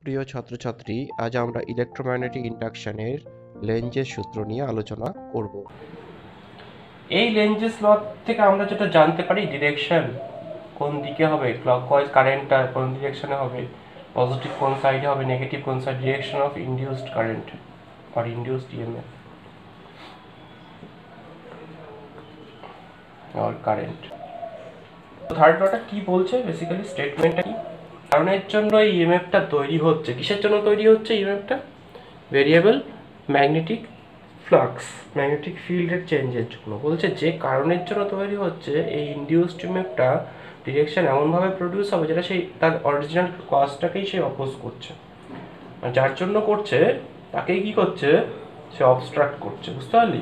প্রিয় ছাত্রছাত্রী, আজ আমরা ইলেকট্রোম্যাগনেটিক ইন্ডাকশনের লেঞ্জের সূত্র নিয়ে আলোচনা করব। এই লেঞ্জেস ল থেকে আমরা যেটা জানতে পারি, ডিরেকশন কোন দিকে হবে, ক্লকওয়াইজ কারেন্টটা কোন ডিরেকশনে হবে, পজিটিভ কোন সাইডে হবে, নেগেটিভ কোন side, direction of induced current or induced EMF or current. Third লটা কি বলছে, বেসিক্যালি স্টেটমেন্টটা কি, কারণের জন্য এই ইএমএফটা তৈরি হচ্ছে। কিসের জন্য তৈরি হচ্ছে ইএমএফটা? ভেরিয়েবল ম্যাগনেটিক ফ্লাক্স, ম্যাগনেটিক ফিল্ডের চেঞ্জের জন্য। বলছে যে কারণের জন্য তৈরি হচ্ছে এই ইনডিউসড ইএমএফটা, ডিরেকশন এমনভাবে প্রডিউস হবে যেটা সেই তার অরিজিনাল কজটাকেই সে অপোজ করছে, যার জন্য করছে তাকেই কি করছে, সে অবস্ট্রাক্ট করছে। বুঝতে পারলি?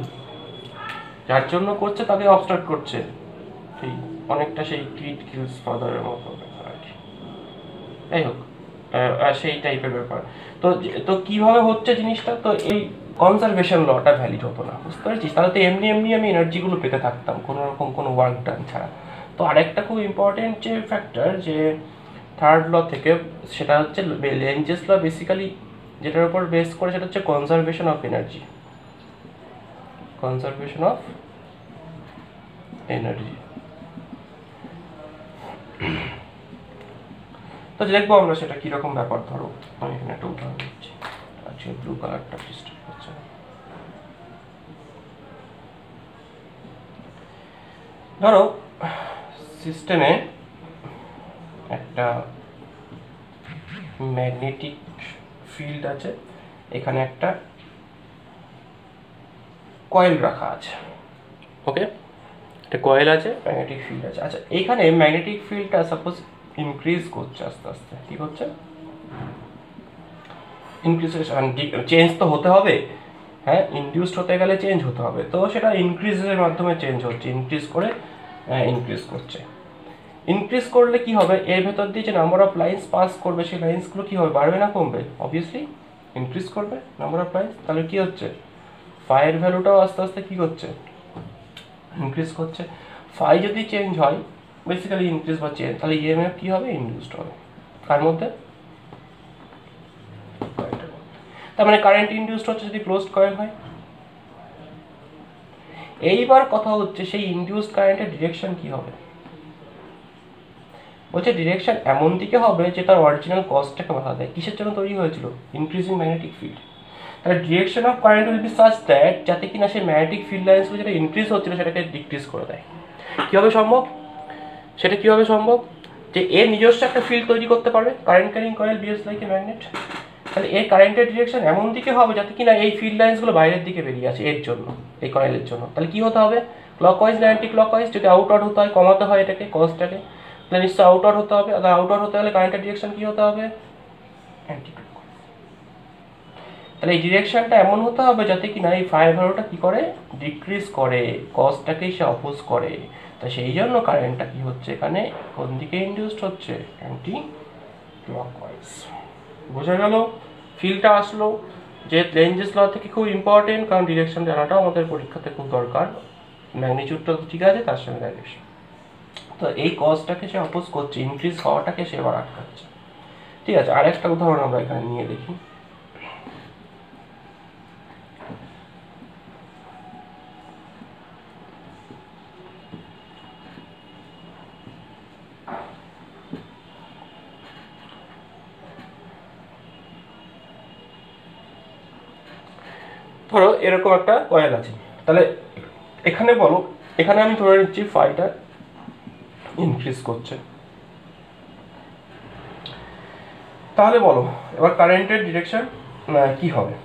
যার জন্য করছে তাকে অবস্ট্রাক্ট করছে, সেই অনেকটা সেই কিড কিলস ফাদারের মতো আর কি। যাই হোক, সেই টাইপের ব্যাপার। তো তো কিভাবে হচ্ছে জিনিসটা, তো এই কনজারভেশন লটা ভ্যালিড হতো না। বুঝতে পারছিস? তাহলে তো এমনি এমনি আমি এনার্জিগুলো পেতে থাকতাম কোনো রকম কোনো ওয়ার্ক ডান ছাড়া। তো আরেকটা খুব ইম্পর্টেন্ট যে ফ্যাক্টর, যে থার্ড ল থেকে, সেটা হচ্ছে লেঞ্জেস ল। বেসিক্যালি যেটার উপর বেস করে সেটা হচ্ছে conservation of energy, conservation of energy. তো দেখবো আমরা সেটা কিরকম ব্যাপার। ধরো আমি এখানে একটা উদাহরণ দিচ্ছি। আচ্ছা, ব্লু কালারটা ডিস্টার্ব করছে। ধরো সিস্টেমে একটা ম্যাগনেটিক ফিল্ড আছে, এখানে একটা কয়েল রাখা আছে। ওকে, একটা কয়েল আছে, ম্যাগনেটিক ফিল্ড আছে। আচ্ছা, এইখানে ম্যাগনেটিক ফিল্ডটা সাপোজ ইনক্রিজ করছে আস্তে আস্তে। কি করছে? ইনক্রিজ, চেঞ্জ তো হতে হবে। হ্যাঁ, ইনডিউসড হতে গেলে চেঞ্জ হতে হবে, তো সেটা ইনক্রিজের মাধ্যমে চেঞ্জ হচ্ছে, ইনক্রিজ করে ইনক্রিজ করছে। ইনক্রিজ করলে কি হবে, এর ভেতর দিয়ে যে নাম্বার অফ লাইন্স পাস করবে, সেই লাইন্সগুলো কি হবে, বাড়বে না কমবে? অবভিয়াসলি ইনক্রিজ করবে নাম্বার অফ লাইন্স। তাহলে কি হচ্ছে, ফাইয়ের ভ্যালুটাও আস্তে আস্তে কি করছে, ইনক্রিজ করছে। ফাই যদি চেঞ্জ হয়, বেসিক্যালি ইনক্রিজ বা চেঞ্জ, তাহলে ইএমএফ কি হবে, ইনডিউসড হবে। কার মধ্যে? তার মানে কারেন্ট ইনডিউসড হচ্ছে যদি ক্লোজড কয়েল হয়। এইবার কথা হচ্ছে সেই ইনডিউসড কারেন্টের ডিরেকশন কি হবে। বলছে ডিরেকশন এমন দিকে হবে যে তার অরিজিনাল কজটাকে বাধা দেয়। কিসের জন্য তৈরি হয়েছিল? Increasing magnetic field. তাহলে direction of current will be such that, যাতে কিনা সেই ম্যাগনেটিক ফিল্ড লাইন্সগুলো যেটা ইনক্রিজ হচ্ছিল সেটাকে ডিক্রিজ করে দেয়। কীভাবে সম্ভব? সেটা কীভাবে সম্ভব, যে এর নিজস্ব একটা ফিল্ড তৈরি করতে পারবে, current carrying coil behaves like a magnet. তাহলে এর কারেন্টের ডিরেকশন এমন দিকে হবে যাতে কিনা এই ফিল্ড লাইন্সগুলো বাইরের দিকে বেরিয়ে আসে এর জন্য, এই কয়েলের জন্য। তাহলে কি হতে হবে, ক্লকওয়াইজ না অ্যান্টি ক্লকওয়াইজ? যদি আউটওয়ার্ড হতে হয়, কমাতে হয় এটাকে, কজটাকে, তাহলে নিশ্চয়ই আউটওয়ার্ড হতে হবে। আর আউটওয়ার্ড হতে হলে কারেন্টের ডিরেকশন কি হতে হবে, অ্যান্টি ক্লকওয়াইজ। তাহলে এই ডিরেকশনটা এমন হতে হবে যাতে কিনা এই ফায়ার ভ্যালুটা কি করে, ডিক্রিজ করে, কজটাকেই সে অপোজ করে। তা সেই জন্য কারেন্টটা কি হচ্ছে এখানে, কোন দিকে ইনডিউসড হচ্ছে, অ্যান্টি ক্লকওয়াইজ। বোঝা গেল? ফিল্ডটা আসলো যে লেঞ্জেস ল থেকে খুব ইম্পর্টেন্ট, কারণ ডিরেকশন জানাটাও আমাদের পরীক্ষাতে খুব দরকার। ম্যাগনিটিউডটা ঠিক আছে, তার সঙ্গে ডাইরেকশন। তো এই কজটাকে সে অপোজ করছে, ইনক্রিজ হওয়াটাকে সে এবার আটকাচ্ছে। ঠিক আছে, আরেকটা উদাহরণ আমরা এখানে নিয়ে দেখি। ধরো এরকম একটা কয়েল আছে, তাহলে এখানে বলো, এখানে আমি ধরে নিচ্ছি ফাইটা ইনক্রিজ করছে। তাহলে বলো এবার কারেন্টের ডিরেকশন কি হবে।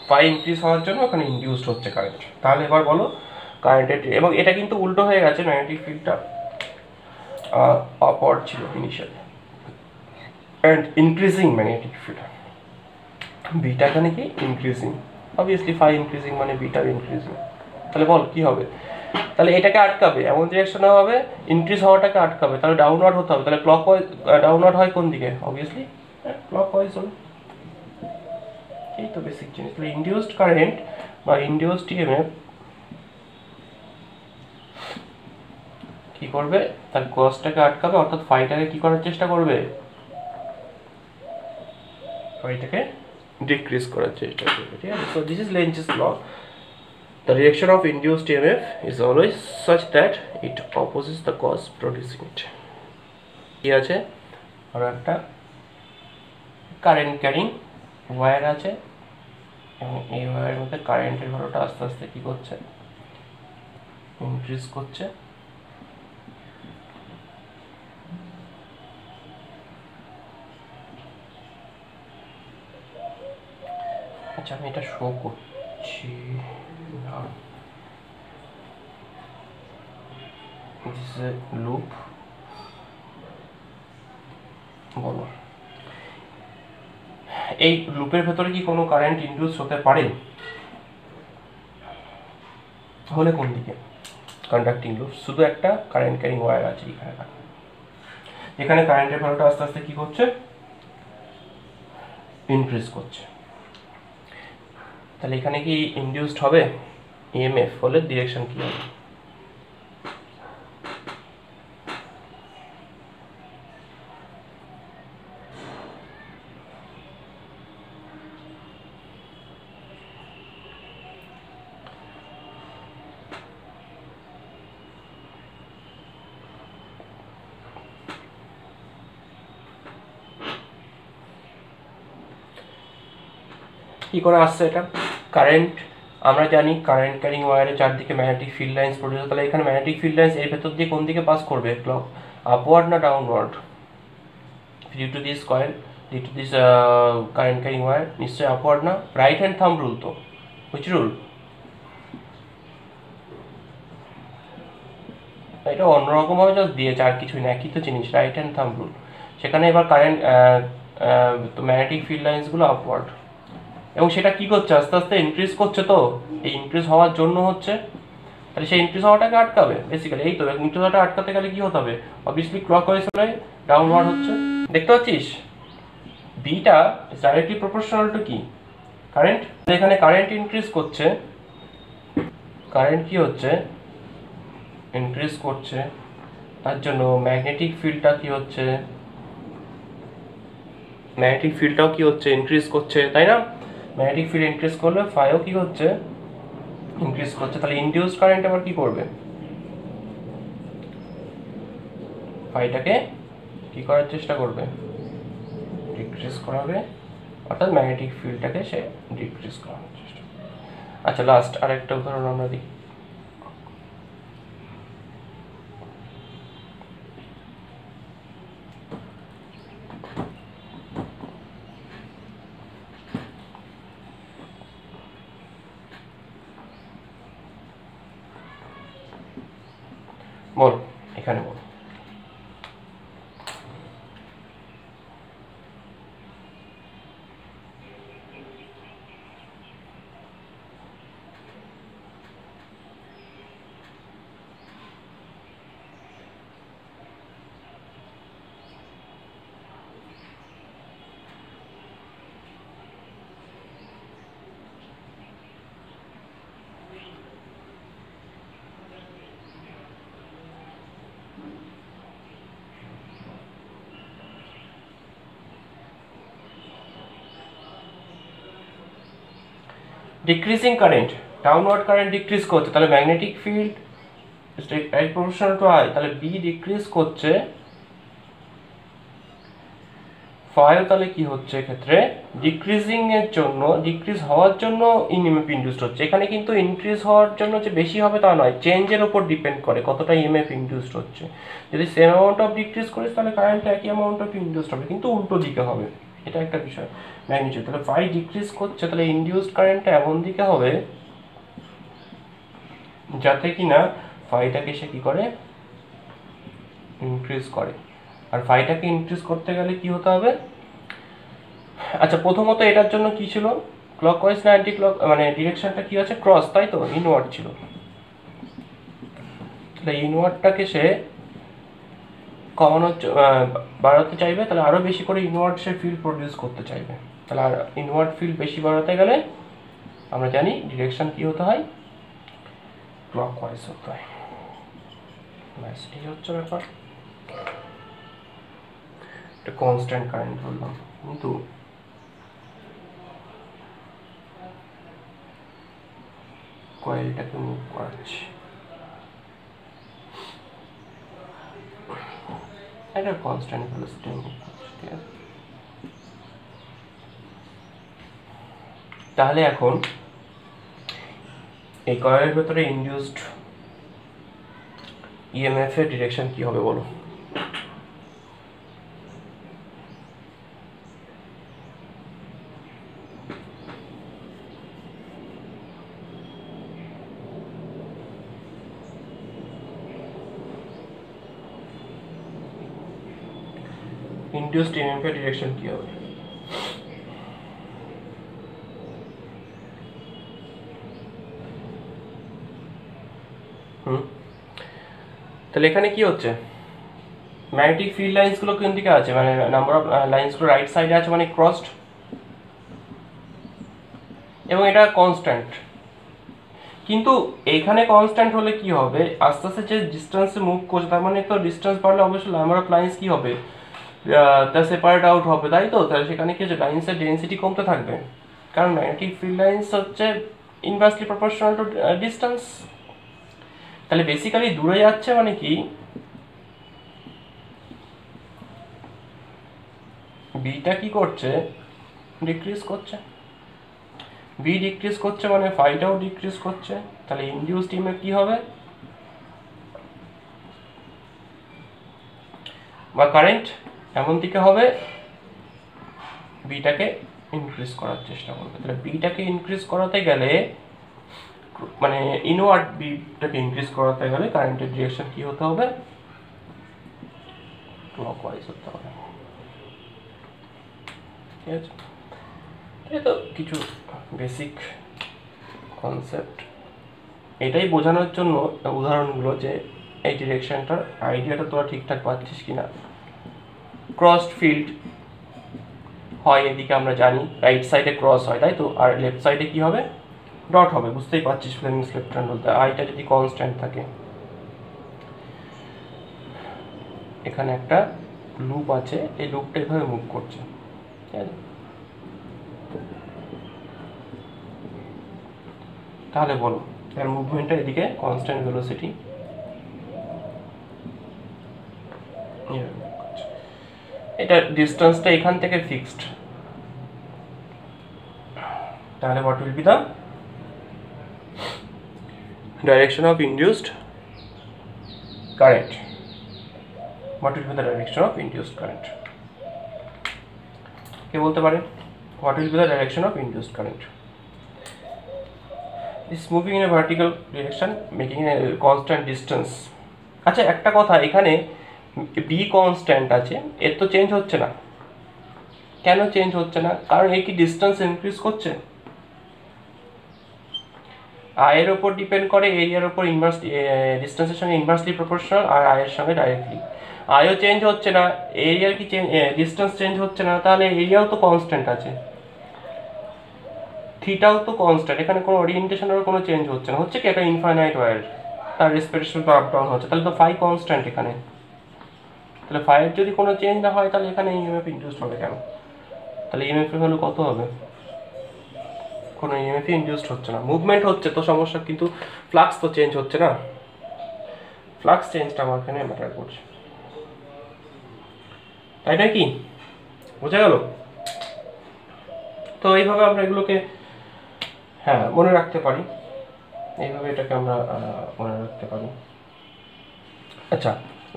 ফাই ইনক্রিজ হওয়ার জন্য ওখানে ইনডিউসড হচ্ছে কারেন্ট। তাহলে এবার বলো কারেন্টের, এবং এটা কিন্তু উল্টো হয়ে গেছে, ম্যাগনেটিক ফিল্ডটা আপওয়ার্ড ছিল initially, and increasing magnetic field, beta এখানে কি ইনক্রিজিং, অবভিয়াসলি ফাই ইনক্রিজিং মানে বিটা ইনক্রিজিং। তাহলে বল কি হবে, তাহলে এটাকে আটকাবে, এমন ডিরেকশনে হবে, ইনক্রিজ হওয়াটাকে আটকাবে, তাহলে ডাউনওয়ার্ড হতে হবে। তাহলে ক্লকওয়াইজ, ডাউনওয়ার্ড হয় কোন দিকে, অবভিয়াসলি ক্লকওয়াইজ হলো। এই তো বেসিক জিনিস। তাহলে ইনডিউসড কারেন্ট বা ইনডিউসড ইএমএফ কি করবে, তার কস্টটাকে আটকাবে, অর্থাৎ ফাইটাকে কি করার চেষ্টা করবে, ফাইটাকে ডিক্রিজ করার চেষ্টা করবে, ঠিক আছে। So this is Lenz's law. The reaction of induced EMF is always such that it opposes the cause producing it. কি আছে, আর একটা কারেন্ট ক্যারিং ওয়্যার আছে এবং এই ওয়্যারের মধ্যে কারেন্টের ভ্যালুটা আস্তে আস্তে কি করছে, ইনক্রিজ করছে। আচ্ছা আমি এটা শো করছি না, দিস ইজ এ লুপ। বলো এই লুপের ভেতরে কি কোনো কারেন্ট ইনডিউস হতে পারে? হলে কোন দিকে? কন্ডাক্টিং লুপ, শুধু একটা কারেন্ট ক্যারিং ওয়্যার আছে এখানে, এখানে কারেন্টের ভ্যালুটা আস্তে আস্তে কি করছে, ইনক্রিজ করছে। তাহলে এখানে কি ইনডিউসড হবে ইএমএফ, হলে ডিরেকশন কি হবে? কি করে আসছে এটা? কারেন্ট, আমরা জানি কারেন্ট ক্যারিং ওয়্যারের চারদিকে ম্যাগনেটিক ফিল্ড লাইন্স প্রডিউস, তাহলে এখানে ম্যাগনেটিক ফিল্ড লাইন্স এর ভেতর দিয়ে কোন দিকে পাস করবে, ক্লক আপওয়ার্ড না downward? Due to this coil, due to this current carrying wire, নিশ্চয়ই আপওয়ার্ড না? রাইট হ্যান্ড থাম্ব রুল তো, হুইচ রুল? এটা অন্যরকমভাবে জাস্ট দিয়েছে, আর কিছুই না, একই তো জিনিস, রাইট হ্যান্ড থাম্ব রুল। সেখানে এবার কারেন্ট ম্যাগনেটিক ফিল্ড লাইন্সগুলো আপওয়ার্ড, এবং সেটা কি করছে, আস্তে আস্তে ইনক্রিজ করছে। তো এই ইনক্রিজ হওয়ার জন্য হচ্ছে, তাহলে সেই ইনক্রিজ হওয়াটাকে আটকাবে বেসিক্যালি, এই তো ইনক্রিজ হওয়াটা আটকাতে গেলে কি হতে হবে, অবভিয়াসলি ক্লকওয়াইজ হলে ডাউনওয়ার্ড হচ্ছে। দেখতে পাচ্ছিস beta is directly proportional to কি, কারেন্ট। এখানে কারেন্ট ইনক্রিজ করছে, কারেন্ট কি হচ্ছে, ইনক্রিজ করছে, তার জন্য ম্যাগনেটিক ফিল্ডটা কি হচ্ছে, ম্যাগনেটিক ফিল্ডটাও কি হচ্ছে, ইনক্রিজ করছে, তাই না? ম্যাগনেটিক ফিল্ড ইনক্রিজ করলে ফাইও কি হচ্ছে, ইনক্রিজ করছে। তাহলে ইনডিউসড কারেন্ট আবার কি করবে, ফাইটাকে কি করার চেষ্টা করবে, ডিক্রিজ করাবে, অর্থাৎ ম্যাগনেটিক ফিল্ডটাকে সে ডিক্রিজ করানোর চেষ্টা করবে। আচ্ছা লাস্ট আরেকটা উদাহরণ আমরা দেখি। বল এখানে বল। Decreasing current, downward current decrease করছে, তাহলে magnetic field right proportional to I, তাহলে বি ডিক্রিজ করছে, ফাইও তাহলে কি হচ্ছে এক্ষেত্রে, ডিক্রিজিং এর জন্য, ডিক্রিজ হওয়ার জন্য ইএমএফ ইনডিউসড হচ্ছে। এখানে কিন্তু ইনক্রিজ হওয়ার জন্য যে বেশি হবে তা নয়, চেঞ্জের উপর ডিপেন্ড করে কতটা ইএমএফ ইনডিউসড হচ্ছে। যদি সেম অ্যামাউন্ট অফ ডিক্রিজ করিস তাহলে কারেন্টটা একই অ্যামাউন্ট অফ ইনডিউসড হবে, কিন্তু উল্টো দিকে হবে, এটা একটা বিষয়। ম্যাগনিটিউড, তাহলে ফাই ডিক্রিজ করছে, তাহলে ইনডিউসড কারেন্টটা এমন দিকে হবে যাতে কিনা ফাইটাকে সে কি করে, ইনক্রিজ করে। আর ফাইটাকে ইনক্রিজ করতে গেলে কি হতে হবে, আচ্ছা প্রথমত এটার জন্য কি ছিল, ক্লকওয়াইজ না অ্যান্টি ক্লক, মানে ডিরেকশনটা কি আছে, ক্রস, তাই তো, ইনওয়ার্ড ছিল। তাহলে ইনওয়ার্ডটাকে সে কমানোর বাড়াতে চাইবে, তাহলে আরও বেশি করে ইনওয়ার্ড সে ফিল্ড প্রডিউস করতে চাইবে। তাহলে আর ইনওয়ার্ড ফিল্ড বেশি বাড়াতে গেলে আমরা জানি ডিরেকশন কি হতে হয়, ক্লকওয়াইজ হতে হয়। ব্যাস এই হচ্ছে ব্যাপার। একটা কনস্ট্যান্ট কারেন্ট ধরলাম, কিন্তু কয়েলটাকে মুভ করাচ্ছি, এটা কনস্ট্যান্ট ভেলোসিটি মুভ করছে, ঠিক আছে। তাহলে এখন এই কয়েলের ভেতরে ইনডিউসড ইএমএফ এর ডিরেকশন কি হবে বলো? ইনডিউসড ইএমএফ এর ডিরেকশন কি হবে? তাহলে এখানে কি হচ্ছে, ম্যাগনেটিক ফিল্ড লাইন্সগুলো কোন দিকে আছে, মানে নাম্বার অফ লাইন্সগুলো রাইট সাইডে আছে, মানে ক্রসড, এবং এটা কনস্ট্যান্ট। কিন্তু এখানে কনস্ট্যান্ট হলে কি হবে, আস্তে আস্তে যে ডিস্টেন্সে মুভ করছে, তার মানে তো ডিস্টেন্স বাড়লে অবশ্যই নাম্বার অফ লাইন্স কি হবে, তা সেপারেট আউট হবে, তাই তো? তাহলে সেখানে কি হচ্ছে, লাইন্সের ডেন্সিটি কমতে থাকবে, কারণ ম্যাগনেটিক ফিল্ড লাইন্স হচ্ছে ইনভার্সলি প্রপোর্শনাল টু ডিস্টেন্স। তাহলে বেসিক্যালি দূরে যাচ্ছে মানে কি, বিটা কি করছে, ডিক্রিজ করছে, বি ডিক্রিজ করছে মানে ফাইটাও ডিক্রিজ করছে। তাহলে ইনডিউসড ইএমএফ কি হবে, বা কারেন্ট এমন দিকে হবে, বিটাকে ইনক্রিজ করার চেষ্টা করবে। তাহলে বিটাকে ইনক্রিজ করাতে গেলে, মানে ইনওয়ার্ড বিটাকে ইনক্রিজ করাতে গেলে কারেন্টের ডিরেকশন কি হতে হবে, ক্লকওয়াইজ হতে হবে, ঠিক আছে। এই তো কিছু বেসিক কনসেপ্ট, এটাই বোঝানোর জন্য উদাহরণগুলো, যে এই ডিরেকশনটার আইডিয়াটা তোরা ঠিকঠাক পাচ্ছিস কিনা। ক্রসড ফিল্ড হয় এদিকে আমরা জানি, রাইট সাইডে ক্রস হয়, তাই তো, আর লেফট সাইডে কি হবে, ডট হবে, বুঝতেই পারছিস ফ্লেমিংস লেফট হ্যান্ড বলতে। আইটা যদি কনস্ট্যান্ট থাকে, এখানে একটা লুপ আছে, এই লুপটা এভাবে মুভ করছে, ঠিক আছে। তাহলে বলো এর মুভমেন্টটা এদিকে কনস্ট্যান্ট ভেলোসিটি, এটা ডিস্টেন্সটা এখান থেকে ফিক্সড, তাহলে what will be the direction of induced current? What will be the direction of induced current? কে বলতে পারে, what will be the direction of induced current? Is moving in a vertical direction, making a constant distance. আচ্ছা একটা কথা, এখানে B constant আছে, এর তো change হচ্ছে না, কেন চেঞ্জ হচ্ছে না, কারণ এই কি ডিস্টেন্স ইনক্রিজ করছে, আয়ের ওপর ডিপেন্ড করে, এরিয়ার ওপর ইনভার্স, ডিস্টেন্সের সঙ্গে ইনভার্সলি প্রপোর্শনাল, আর আয়ের সঙ্গে ডাইরেক্টলি। আয়ও চেঞ্জ হচ্ছে না, এরিয়ার কি চেঞ্জ, ডিস্টেন্স চেঞ্জ হচ্ছে না, তাহলে এরিয়াও তো কনস্ট্যান্ট আছে, থিটাও তো কনস্ট্যান্ট, এখানে কোনো ওরিয়েন্টেশনের কোনো চেঞ্জ হচ্ছে না, হচ্ছে কি একটা ইনফাইনাইট ওয়্যার, তার রেসপিরেশন তো আপ ডাউন হচ্ছে, তাহলে তো ফাই কনস্ট্যান্ট এখানে। তাহলে ফাইয়ের যদি কোনো চেঞ্জ না হয়, তাহলে এখানে ইএমএফ ইনডিউসড হবে কেন? তাহলে ইএমএফ এর ভ্যালু কত হবে, কোনো ইএমএফ ইনডিউসড হচ্ছে না, মুভমেন্ট হচ্ছে তো সমস্যা, কিন্তু ফ্লাক্স তো চেঞ্জ হচ্ছে না, ফ্লাক্স চেঞ্জটা আমার এখানে ম্যাটার করছে, তাই না কি, বোঝা গেল? তো এইভাবে আমরা এগুলোকে হ্যাঁ মনে রাখতে পারি, এইভাবে এটাকে আমরা মনে রাখতে পারি। আচ্ছা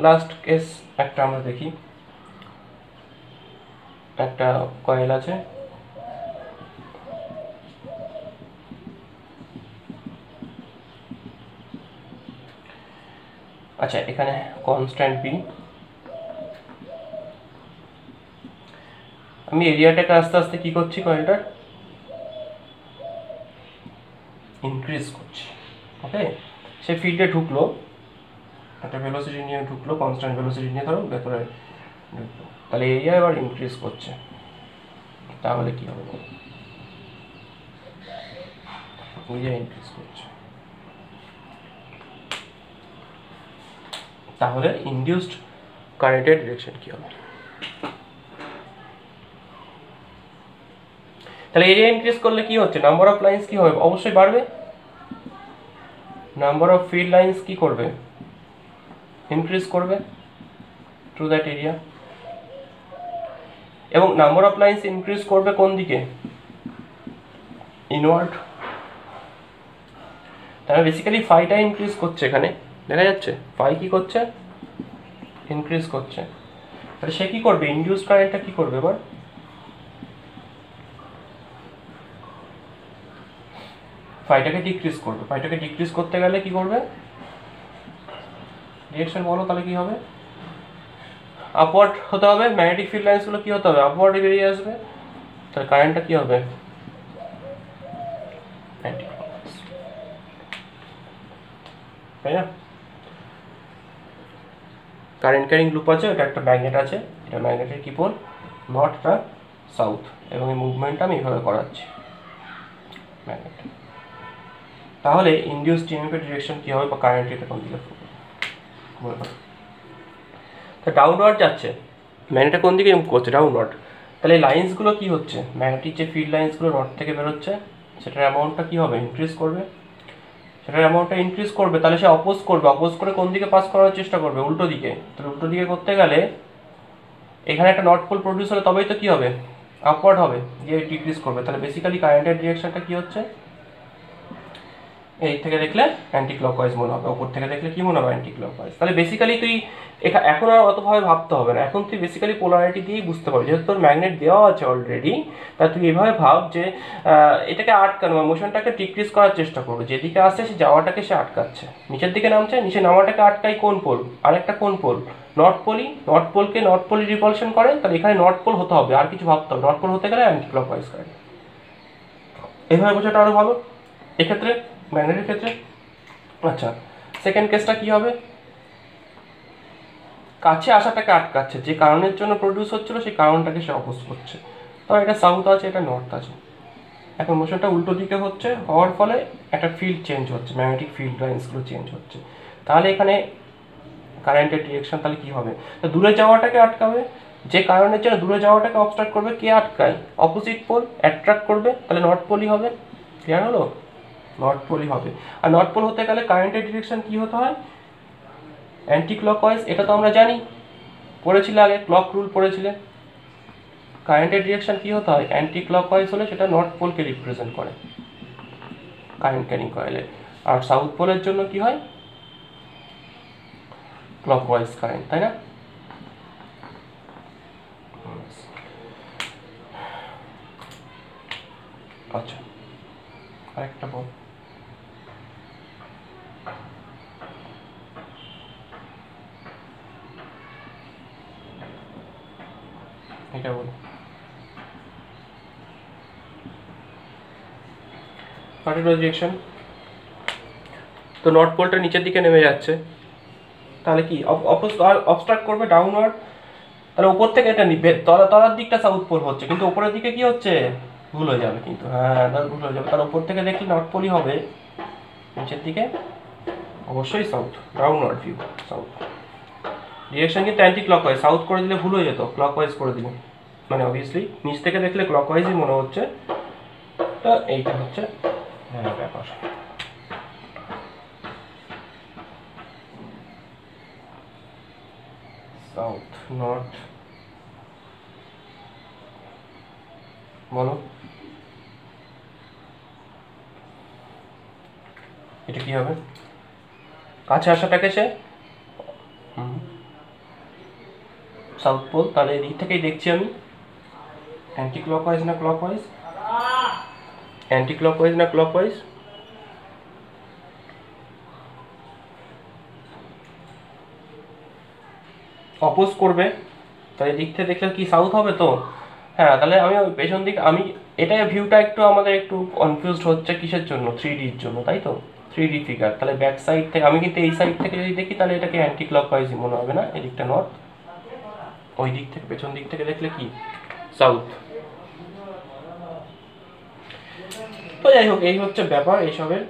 লাস্ট কেস একটা আমরা দেখি, একটা কয়েল আছে, আচ্ছা এখানে কনস্ট্যান্ট বি, আমি এরিয়াটাকে আস্তে আস্তে কি করছি, কয়েলটার ইনক্রিজ করছি, ওকে। সে ফিল্ডে ঢুকলো, একটা ভেলোসিটি নিয়ে ঢুকলো, কনস্ট্যান্ট ভেলোসিটি নিয়ে ধরো ভেতরে ঢুকলো, তাহলে এরিয়া এবার ইনক্রিজ করছে, তাহলে কি হবে, এরিয়া ইনক্রিজ করছে, তাহলে ইনডিউসড কারেন্টের ডিরেকশন কি হবে? তাহলে এরিয়া ইনক্রিজ করলে কি হচ্ছে, নাম্বার অফ লাইন্স কি হবে? অবশ্যই বাড়বে। নাম্বার অফ ফিল্ড লাইন্স কি করবে? ইনক্রিজ করবে থ্রু দ্যাট এরিয়া। এবং নাম্বার অফ লাইন্স ইনক্রিজ করবে কোন দিকে? ইনওয়ার্ড। তাহলে বেসিক্যালি ফাইটা ইনক্রিজ করছে, এখানে দেখা যাচ্ছে ফাই কি করছে? ইনক্রিজ করছে। তাহলে সে কি করবে? ইনডিউসড কারেন্টটা কি করবে এবার? ফাইটাকে ডিক্রিজ করবে। ফাইটাকে ডিক্রিজ করতে গেলে কি করবে? ডিরেকশন বলো তাহলে কি হবে? আপওয়ার্ড হতে হবে। ম্যাগনেটিক ফিল্ড লাইন্সগুলো কি হতে হবে? আপওয়ার্ডে বেরিয়ে আসবে। তাহলে কারেন্টটা কি হবে? তাই না? কারেন্ট ক্যারিং লুপ আছে, এটা একটা ম্যাগনেট আছে, এটা ম্যাগনেটের কি পোল? নর্থটা সাউথ, এবং এই মুভমেন্টটা আমি এইভাবে করাচ্ছি ম্যাগনেট। তাহলে ইনডিউসড ইএমএফ এর ডিরেকশন কি হবে, বা কারেন্ট এটা কোন দিকে বলবো? তো ডাউনওয়ার্ড যাচ্ছে, ম্যাগনেটটা কোন দিকে মুভ করছে? ডাউনওয়ার্ড। তাহলে এই লাইন্সগুলো কি হচ্ছে? ম্যাগনেটিক যে ফিল্ড লাইন্সগুলো নর্থ থেকে বেরোচ্ছে, সেটার অ্যামাউন্টটা কি হবে? ইনক্রিজ করবে। সেটার অ্যামাউন্টটা ইনক্রিজ করবে, তাহলে সে অপোজ করবে। অপোজ করে কোন দিকে পাস করার চেষ্টা করবে? উল্টো দিকে। তাহলে উল্টো দিকে করতে গেলে এখানে একটা নর্থ পোল প্রডিউস হলে তবেই তো কি হবে? আপওয়ার্ড হবে, গিয়ে ডিক্রিজ করবে। তাহলে বেসিক্যালি কারেন্টের ডিরেকশনটা কি হচ্ছে? এই থেকে দেখলে অ্যান্টি ক্লকওয়াইজ মনে হবে, ওপর থেকে দেখলে কি মনে হবে? Anti clockwise. তাহলে বেসিক্যালি তুই এখন আর অতভাবে ভাবতে হবে না, এখন তুই বেসিক্যালি পোলারিটি দিয়েই বুঝতে পারবি। যেহেতু তোর ম্যাগনেট দেওয়া আছে অলরেডি, তা তুই এভাবে ভাব যে এটাকে আটকানো, মোশনটাকে ডিক্রিজ করার চেষ্টা করবে। যেদিকে আসছে সে যাওয়াটাকে সে আটকাচ্ছে, নিচের দিকে নামছে, নিচে নামাটাকে আটকাই কোন পোল? আরেকটা কোন পোল? নর্থ পোলই। নর্থ পোলকে নর্থ পোলই রিপালশন করে। তাহলে এখানে নর্থ পোল হতে হবে, আর কিছু ভাবতে হবে। নর্থ পোল হতে গেলে অ্যান্টি ক্লকওয়াইজ করে। এইভাবে বোঝাটা আরো ভালো এক্ষেত্রে, ম্যাগনেটের ক্ষেত্রে। আচ্ছা, সেকেন্ড কেসটা কি হবে? কাছে আসাটাকে আটকাচ্ছে, যে কারণের জন্য প্রডিউস হচ্ছিল সেই কারণটাকে সে অপোজ করছে। তো এটা সাউথ আছে, এটা নর্থ আছে। এখন মোশনটা উল্টো দিকে হচ্ছে, হওয়ার ফলে একটা ফিল্ড চেঞ্জ হচ্ছে, ম্যাগনেটিক ফিল্ড লাইন্সগুলো চেঞ্জ হচ্ছে। তাহলে এখানে কারেন্টের ডিরেকশন তাহলে কি হবে? তো দূরে যাওয়াটাকে আটকাবে, যে কারণের জন্য দূরে যাওয়াটাকে অবস্ট্রাক্ট করবে। কে আটকায়? অপোজিট পোল অ্যাট্রাক্ট করবে। তাহলে নর্থ পোলই হবে। ক্লিয়ার হলো? নর্থ পোলই হবে। আর নর্থ পোল হতে গেলে কারেন্টের ডিরেকশন কি হতে হয়? Anti clockwise. এটা তো আমরা জানি, পড়েছিলে আগে, ক্লক রুল পড়েছিলে। কারেন্টের ডিরেকশন কি হতে হয়? অ্যান্টি ক্লকওয়াইজ হলে সেটা নর্থ পোলকে রিপ্রেজেন্ট করে কারেন্ট ক্যারিং কয়েলে। আর সাউথ পোলের জন্য কি হয়? ক্লকওয়াইজ কারেন্ট, তাই না? আচ্ছা, আরেকটা বল। এটা বল। পার্টিকুলার ডিরেকশন তো নর্থ পোলটা নিচের দিকে নেমে যাচ্ছে, তাহলে কি অবস্ট্রাক্ট করবে ডাউনওয়ার্ড। তাহলে উপর থেকে এটা নিবে, তলার দিকটা সাউথ পোল হচ্ছে, কিন্তু উপরের দিকে কি হচ্ছে? ভুল হয়ে যাবে কিন্তু, হ্যাঁ ভুল হয়ে যাবে। তাহলে উপর থেকে দেখলে নর্থ পোলই হবে, নিচের দিকে অবশ্যই south. Downward view south. Direction কিন্তু অ্যান্টি ক্লকওয়াইজ। সাউথ করে দিলে ভুল হয়ে যেত, ক্লকওয়াইজ করে দিলে মানে অবভিয়াসলি নিচ থেকে দেখলে ক্লকওয়াইজই মনে হচ্ছে। তো এইটা হচ্ছে হ্যাঁ ব্যাপার। সাউথ নর্থ বলো, এটা কি হবে? কাছে আসাটাকে সে সাউথ পোল। তাহলে এই দিক থেকেই দেখছি আমি, অ্যান্টি ক্লকওয়াইজ না ক্লকওয়াইজ? অ্যান্টি ক্লকওয়াইজ না ক্লকওয়াইজ? অপোজ করবে। তাহলে দিক থেকে দেখলে কি সাউথ হবে তো? হ্যাঁ, তাহলে আমি ওই পেছন দিকে আমি এটা ভিউটা একটু আমাদের একটু কনফিউজড হচ্ছে কিসের জন্য? 3Dর জন্য, তাই তো? 3D figure. তাহলে ব্যাক সাইড থেকে আমি কিন্তু এই সাইড থেকে যদি দেখি তাহলে এটাকে অ্যান্টি ক্লকওয়াইজই মনে হবে না, এদিকটা নর্থ। ওই দিক থেকে পেছন দিক থেকে দেখলে কি সাউথ। তো যাই হোক, এই হচ্ছে ব্যাপার এইসবের।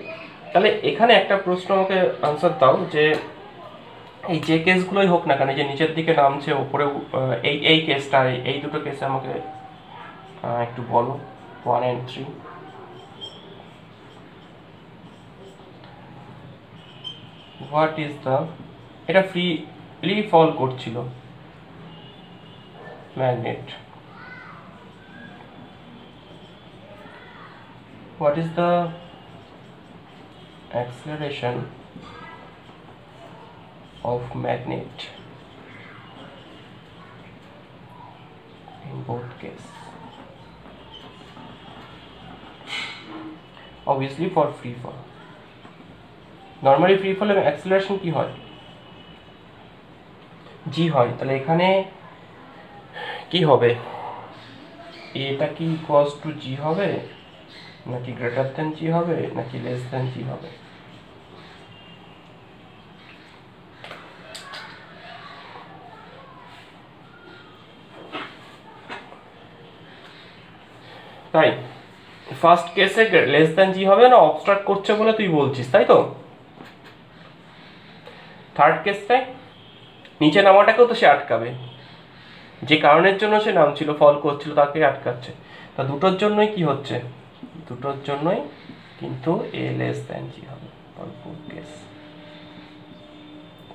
তাহলে এখানে একটা প্রশ্ন আমাকে আনসার দাও যে এই যে কেসগুলোই হোক না কেন, যে নিচের দিকে নামছে ওপরে, এই কেসটা, এই দুটো কেসে আমাকে একটু বলো 1 and 3। হোয়াট ইজ দ্য, এটা ফ্রিলি ফল করছিল magnet, what is the acceleration of magnet in both case? Obviously for free fall, normally free fall এর acceleration কি হয়, g হয়। তাহলে এখানে কি হবে, এটা কি ইকুয়ালস টু g হবে, নাকি গ্রেটার দেন g হবে, নাকি লেস দেন g হবে? তাই ফার্স্ট কেসে লেস দ্যান জি হবে না, অবস্ট্রাক্ট করছে বলে তুই বলছিস, তাই তো? থার্ড কেসটায় নিচে নামাটাকেও তো সে আটকাবে, যে কারণের জন্য সে নামছিল, ফল করছিল, তাকে আটকাচ্ছে। তা দুটোর জন্যই কি হচ্ছে, দুটোর জন্যই কিন্তু এ লেস দ্যান জি হবে। কেস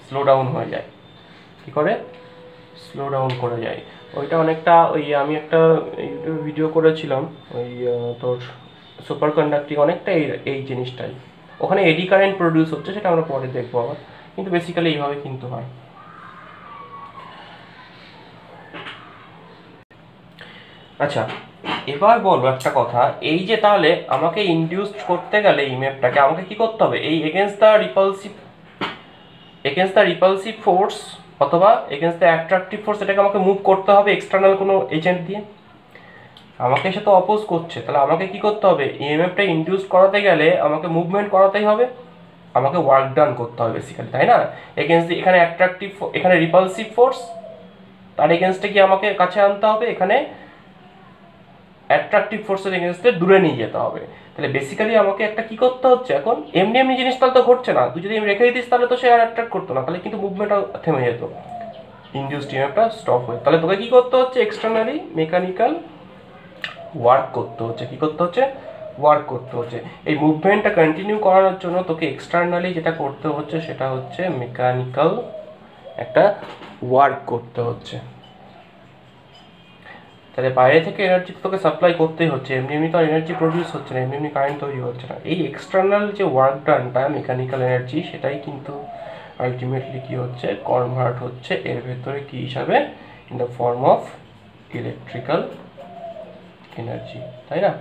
স্লো ডাউন হয়ে যায়, কি করে স্লো ডাউন করে যায়। ওইটা অনেকটা ওই আমি একটা ইউটিউবে ভিডিও করেছিলাম, ওই তোর সুপার কন্ডাক্টিং, অনেকটা এই জিনিসটাই। ওখানে এডি কারেন্ট প্রডিউস হচ্ছে, সেটা আমরা পরে দেখবো আবার, কিন্তু বেসিক্যালি এইভাবে কিন্তু হয়। আচ্ছা, এবার বলবো একটা কথা, এই যে তাহলে আমাকে ইনডিউস করতে গেলে ইমেপটাকে আমাকে কি করতে হবে, এই এগেনস্ট দ্য রিপালসিভ ফোর্স অথবা এগেনস্ট দ্য অ্যাট্রাকটিভ ফোর্স, এটাকে আমাকে মুভ করতে হবে এক্সটার্নাল কোনো এজেন্ট দিয়ে। আমাকে সে তো অপোজ করছে, তাহলে আমাকে কি করতে হবে, ইএমএফটা ইনডিউস করাতে গেলে আমাকে মুভমেন্ট করাতেই হবে, আমাকে ওয়ার্ক ডান করতে হবে বেসিক্যালি, তাই না? এগেনস্ট এখানে অ্যাট্রাকটিভ, এখানে রিপালসিভ ফোর্স, তার এগেনস্টে কি আমাকে কাছে আনতে হবে, এখানে অ্যাট্রাকটিভ ফোর্সের এগেনস্টে দূরে নিয়ে যেতে হবে। তাহলে বেসিক্যালি আমাকে একটা কি করতে হচ্ছে, এখন এমনি এমনি জিনিস তাহলে তো ঘটছে না, তুই যদি আমি রেখে দিতিস তাহলে তো সে আর অ্যাট্রাক্ট করতো না, তাহলে কিন্তু মুভমেন্টটা থেমে যেত, ইনডিউসড ইএমএফটা স্টপ হয়ে। তাহলে তোকে কি করতে হচ্ছে, এক্সটার্নালি মেকানিক্যাল ওয়ার্ক করতে হচ্ছে। কি করতে হচ্ছে, ওয়ার্ক করতে হচ্ছে। এই মুভমেন্টটা কন্টিনিউ করানোর জন্য তোকে এক্সটার্নালি যেটা করতে হচ্ছে সেটা হচ্ছে মেকানিক্যাল একটা ওয়ার্ক করতে হচ্ছে। তাহলে বাইরে থেকে এনার্জি তোকে সাপ্লাই করতেই হচ্ছে, এমনি এমনি তো এনার্জি প্রডিউস হচ্ছে না, এমনি এমনি কারেন্ট তৈরি হচ্ছে না। এই এক্সটার্নাল যে ওয়ার্ক ডানটা মেকানিক্যাল এনার্জি, সেটাই কিন্তু আলটিমেটলি কি হচ্ছে, কনভার্ট হচ্ছে এর ভেতরে কি হিসাবে, in the form of electrical energy, তাই না?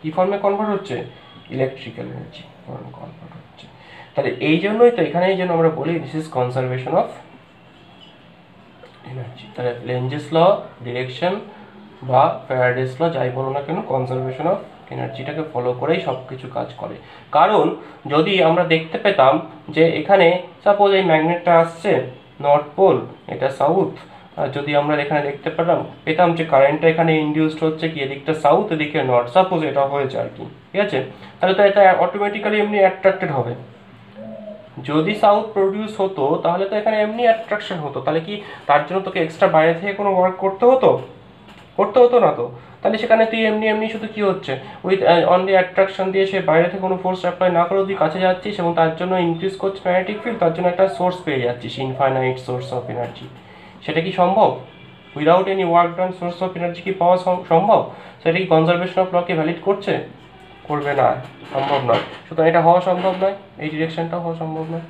কি ফর্মে কনভার্ট হচ্ছে, ইলেকট্রিক্যাল এনার্জি ফর্মে কনভার্ট হচ্ছে। তাহলে এই জন্যই তো এখানে এই জন্য আমরা বলি this is conservation of energy. তাহলে লেঞ্জেস ল, ডিরেকশন বা ফ্যারাডেস ল যাই বলো না কেন, কনজারভেশন অফ এনার্জিটাকে ফলো করেই সব কিছু কাজ করে। কারণ যদি আমরা দেখতে পেতাম যে এখানে সাপোজ এই ম্যাগনেটটা আসছে নর্থ পোল, এটা সাউথ, আর যদি আমরা এখানে দেখতে পেতাম যে কারেন্টটা এখানে ইনডিউসড হচ্ছে কি এদিকটা সাউথ, এদিকে নর্থ, সাপোজ এটা হয়েছে আর কি, ঠিক আছে? তাহলে তো এটা অটোমেটিক্যালি এমনি অ্যাট্রাক্টেড হবে। যদি সাউথ প্রডিউস হতো তাহলে তো এখানে এমনি অ্যাট্রাকশন হতো, তাহলে কি তার জন্য তোকে এক্সট্রা বাইরে থেকে কোনো ওয়ার্ক করতে হতো না তো? তাহলে সেখানে তুই এমনি এমনি শুধু কি হচ্ছে, উইথ অনলি অ্যাট্রাকশন দিয়ে সে বাইরে থেকে কোনো ফোর্স অ্যাপ্লাই না করে তুই কাছে যাচ্ছিস এবং তার জন্য ইনক্রিজ করছে ম্যাগনেটিক ফিল্ড, তার জন্য একটা সোর্স পেয়ে যাচ্ছিস, ইনফাইনাইট সোর্স অফ এনার্জি। সেটা কি সম্ভব? Without any work done source of energy কি পাওয়া সম্ভব? সেটা কি কনজারভেশন অফ লকে ভ্যালিড করছে? করবে না, সম্ভব নয়। সুতরাং এটা হওয়া সম্ভব নয়, এই ডিরেকশনটাও হওয়া সম্ভব নয়।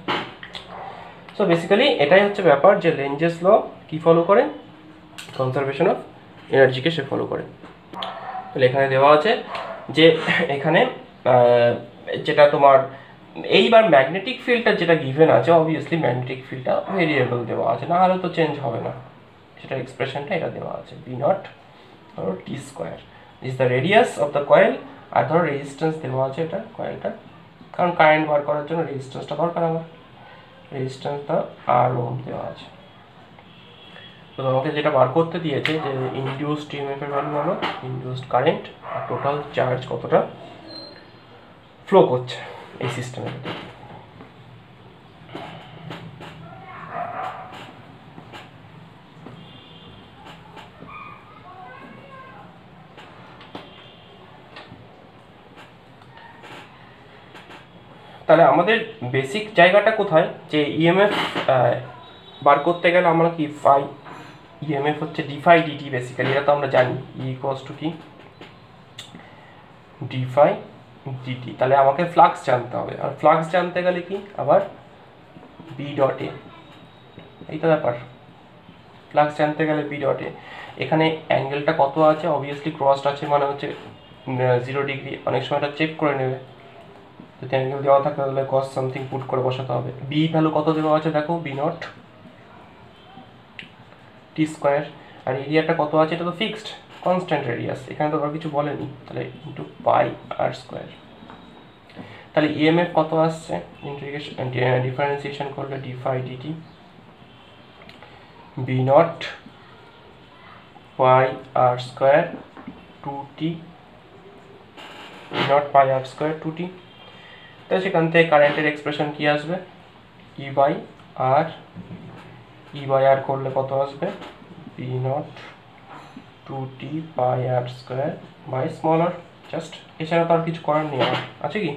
সো বেসিক্যালি এটাই হচ্ছে ব্যাপার, যে লেঞ্জেস ল কি ফলো করে, কনজারভেশন অফ এনার্জিকে সে ফলো করে। তাহলে এখানে দেওয়া আছে যে এখানে যেটা তোমার এইবার ম্যাগনেটিক ফিল্ডটা যেটা গিভেন আছে, অবভিয়াসলি ম্যাগনেটিক ফিল্ডটা ভেরিয়েবল দেওয়া আছে, না হলে তো চেঞ্জ হবে না, সেটা এক্সপ্রেশনটা এটা দেওয়া আছে, বি নট ধরো T square is the radius of the coil, আর ধরো রেজিস্ট্যান্স দেওয়া আছে এটা কয়েলটা, কারণ কারেন্ট বার করার জন্য রেজিস্ট্যান্সটা দরকার আমার, রেজিস্ট্যান্সটা আর ওহম দেওয়া আছে। তো তোমাকে যেটা বার করতে দিয়েছে যে ইনডিউসড ইএমএফ এর ভ্যালু হলো ইনডিউসড কারেন্ট আর টোটাল চার্জ কতটা ফ্লো করছে এই সিস্টেমের। তাহলে আমাদের বেসিক জায়গাটা কোথায়, যে ইএমএফ বার করতে গেলে আমরা কি ফাই ইএমএফ হচ্ছে ডি ফাই ডিটি, বেসিক্যালি এটা তো আমরা জানি ই ইকুয়ালস টু কি ডি ফাই ডিটি। তাহলে আমাকে ফ্লাক্স জানতে হবে, আর ফ্লাক্স জানতে গেলে কি আবার বি ডট এ, এই তো ব্যাপার। ফ্লাক্স জানতে গেলে বি ডট এ, এখানে অ্যাঙ্গেলটা কত আছে, অবভিয়াসলি ক্রসড আছে মানে হচ্ছে 0 ডিগ্রি। অনেক সময় এটা চেক করে নেবে, যদি অ্যাঙ্গেল দেওয়া থাকে তাহলে কস সামথিং পুট করে বসাতে হবে। বি ভ্যালু কত দেওয়া আছে দেখো, বি নট টি স্কোয়ার, আর এরিয়াটা কত আছে, এটা তো ফিক্সড কনস্ট্যান্ট রেডিয়াস, এখানে তো আর কিছু বলেনি, তাহলে ইন্টু পাই আর স্কোয়ার। তাহলে ইএমএফ কত আসছে, ইন্টিগ্রেশন ডিফারেন্সিয়েশন করলে d phi d t B naught pi আর square 2t, B naught pi আর স্কোয়ার 2t। তাহলে সেখান থেকে কারেন্টের এক্সপ্রেশন কি আসবে, ই বাই আর করলে কত আসবে, B naught 2t pi R square by small r. Just এছাড়া তো আর কিছু করার নেই আমার, আছে কি,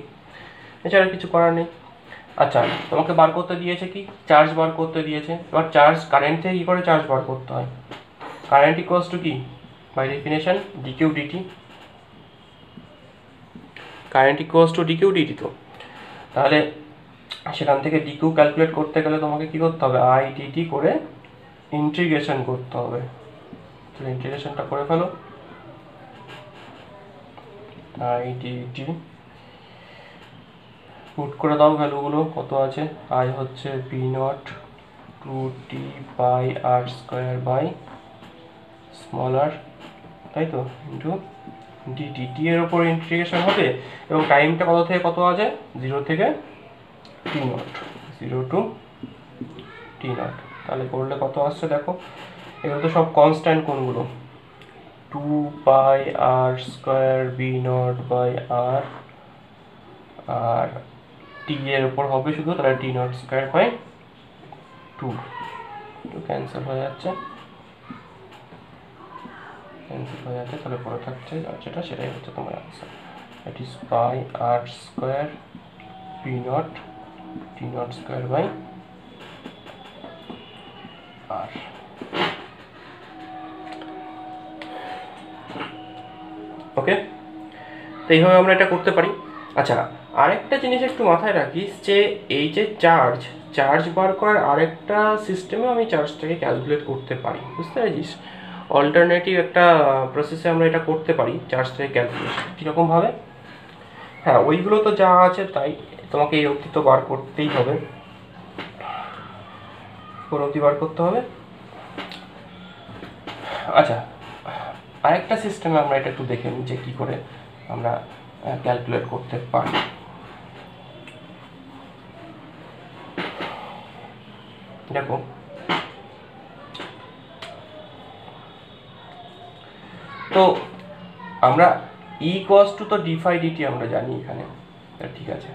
এছাড়া কিছু করার নেই। আচ্ছা, তোমাকে বার করতে দিয়েছে কি, চার্জ বার করতে দিয়েছে। এবার চার্জ কারেন্ট থেকে কী করে চার্জ বার করতে হয়, কারেন্ট ইকুয়ালস টু কি by definition d q d t, current equals to d q d t. তো তাহলে সেখান থেকে ডিকিউ ক্যালকুলেট করতে গেলে তোমাকে কি করতে হবে, আই ডিটি করে ইন্টিগ্রেশন করতে হবে। তাহলে ইন্টিগ্রেশনটা করে ফেলো, আই ডিটি পুট করে দাও ভ্যালুগুলো কত আছে, আই হচ্ছে B naught 2t pi R square by small R, তাই তো, ইন্টু ডিটি, টি এর ওপর ইন্টিগ্রেশন হবে, এবং টাইমটা কত থেকে কত আছে, 0 থেকে টি নট, 0 টু টি নট। তাহলে করলে কত আসছে দেখো, এগুলো তো সব কনস্ট্যান্ট কোনগুলো, 2 pi R square B naught by R, আর টি এর উপর হবে শুধু, তাহলে T naught square by 2, cancel হয়ে যাচ্ছে, তাহলে পরে থাকছে যেটা, সেটাই হচ্ছে তোমার answer. That is pi R square B naught T naught square by R. Okay, তো এইভাবে আমরা এটা করতে পারি। আচ্ছা, আরেকটা জিনিস একটু মাথায় রাখিস, যে এই যে চার্জ বার করার আরেকটা সিস্টেমে আমি চার্জটাকে ক্যালকুলেট করতে পারি, বুঝতে পেরেছিস, অল্টারনেটিভ একটা প্রসেসে আমরা এটা করতে পারি চার্জটাকে ক্যালকুলেশন। কীরকমভাবে, হ্যাঁ ওইগুলো তো যা আছে তাই, তোমাকে এই অবধি তো বার করতেই হবে, কোন অবধি বার করতে হবে। আচ্ছা, আরেকটা সিস্টেমে আমরা এটা একটু দেখে নিই যে কী করে আমরা ক্যালকুলেট করতে পারি। দেখো, তো আমরা ই ইকুয়ালস টু তো ডি ফাই ডিটি আমরা জানি এখানে, ঠিক আছে,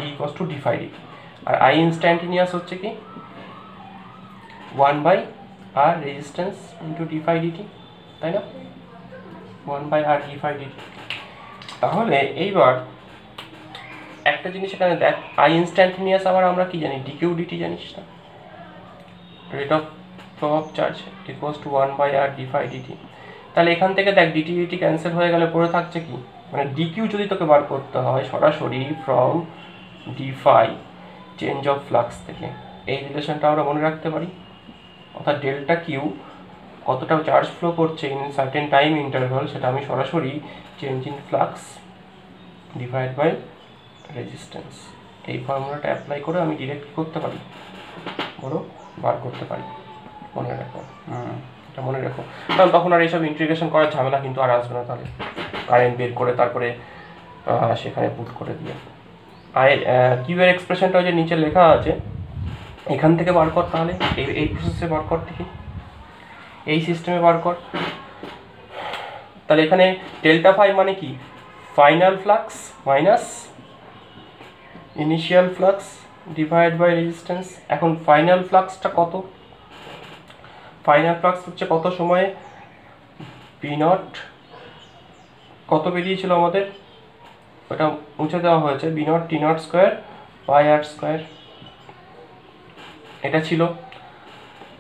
E equals to d phi dt, আর আই ইনস্ট্যান্টিনিয়াস হচ্ছে কি 1 by R resistance into d phi dt, তাই না, 1 by R d phi DT. তাহলে এইবার একটা জিনিস এখানে দেখ, আই ইনস্ট্যান্টিনিয়াস আবার আমরা কি জানি, ডিকিউ ডিটি জানিস না, rate of flow of charge equals to 1 by R d phi DT. তাহলে এখান থেকে দেখ ডিটি ডিটি ক্যান্সেল হয়ে গেলে পড়ে থাকছে কি, মানে ডিকিউ যদি তোকে বার করতে হয় সরাসরি from d phi change of flux থেকে, এই রিলেশনটা আমরা মনে রাখতে পারি, অর্থাৎ ডেল্টা কিউ কতটা চার্জ ফ্লো করছে ইন সার্টেন টাইম ইন্টারভাল, সেটা আমি সরাসরি change in flux divide by resistance, এই ফর্মুলাটা অ্যাপ্লাই করে আমি ডিরেক্ট করতে পারি, বলো বার করতে পারি। মনে রাখো, এটা মনে রাখো, কারণ তখন আর এইসব ইন্টিগ্রেশন করার ঝামেলা কিন্তু আর আসবে না। তাহলে কারেন্ট বের করে তারপরে সেখানে পুট করে দিয়ে কিউ এর এক্সপ্রেশনটা যে নিচে লেখা আছে এখান থেকে বার কর, তাহলে এই প্রসেসে বার কর, দেখি এই সিস্টেমে বার কর। তাহলে এখানে ডেল্টা ফাই মানে কি, final flux minus initial flux divide by resistance. এখন ফাইনাল ফ্লাক্সটা কত, ফাইনাল ফ্লাক্স হচ্ছে কত সময়ে, পি নট কত বেরিয়েছিল আমাদের ওটা মুছে দেওয়া হয়েছে, B naught T naught square pi আর স্কোয়ার এটা ছিল,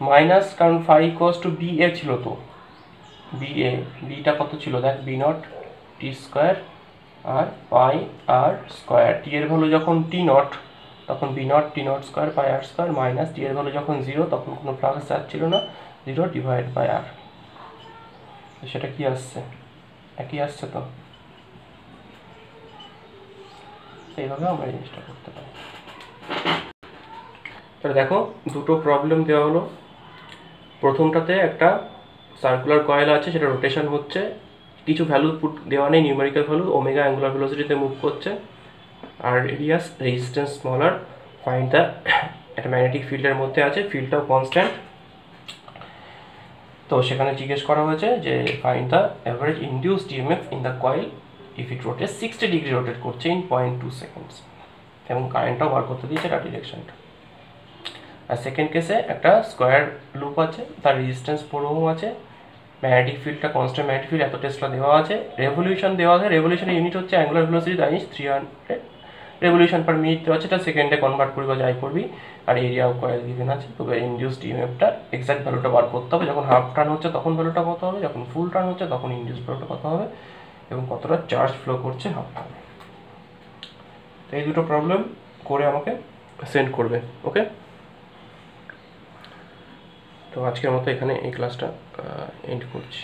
মাইনাস কারণ phi equals to B A ছিল, তো বি এ, বিটা কত ছিল দেখ, বি নট টি স্কোয়ার আর পাই আর স্কোয়ার, টি এর ভ্যালু যখন টি নট তখন B naught T naught square pi আর স্কোয়ার, মাইনাস টি এর ভ্যালু যখন জিরো তখন কোনো ফ্লাক্স যাচ্ছিল না, জিরো ডিভাইড বাই আর। সেটা কি আসছে, একই আসছে তো, এইভাবে আমরা জিনিসটা করতে পারি। তাহলে দেখো দুটো প্রবলেম দেওয়া হলো, প্রথমটাতে একটা সার্কুলার কয়েল আছে, সেটা রোটেশন হচ্ছে, কিছু ভ্যালু পুট দেওয়া নেই, নিউমেরিক্যাল ভ্যালু, ওমেগা অ্যাঙ্গুলার ভেলোসিটিতে মুভ করছে, আর radius resistance smaller, find the, একটা ম্যাগনেটিক ফিল্ডের মধ্যে আছে, ফিল্ডটাও কনস্ট্যান্ট। তো সেখানে জিজ্ঞেস করা হয়েছে যে find the average induced EMF in the coil if it rotate 60 degree rotate করছে ইন 0.2 সেকেন্ডস, এবং কারেন্টটাও বার করতে দিয়েছে এটা ডিরেকশনটা। আর সেকেন্ড কেসে একটা স্কোয়ার লুপ আছে, তার রেজিস্ট্যান্স 4 ওহম আছে, ম্যাগনেটিক ফিল্ডটা কনস্ট্যান্ট ম্যাগনেটিক ফিল্ড এত টেসলা দেওয়া আছে, রেভলিউশন দেওয়া আছে, রেভলিউশনের ইউনিট হচ্ছে angular velocity, that is 300 revolution per minute দেওয়া আছে, এটা সেকেন্ডে কনভার্ট করবি বা যাই করবি, আর এরিয়া অফ কয়েল গিভেন আছে। তবে ইনডিউসড ইএমএফটা এক্সাক্ট ভ্যালুটা বার করতে হবে, যখন হাফ টার্ন হচ্ছে তখন ভ্যালুটা কত হবে, যখন ফুল টার্ন হচ্ছে তখন ইনডিউসড ভ্যালুটা কত হবে, এবং কতটা চার্জ ফ্লো করছে হাফ টার্নে। তো এই দুটো প্রবলেম করে আমাকে সেন্ড করবে, ওকে। তো আজকের মতো এখানে এই ক্লাসটা এন্ড করছি।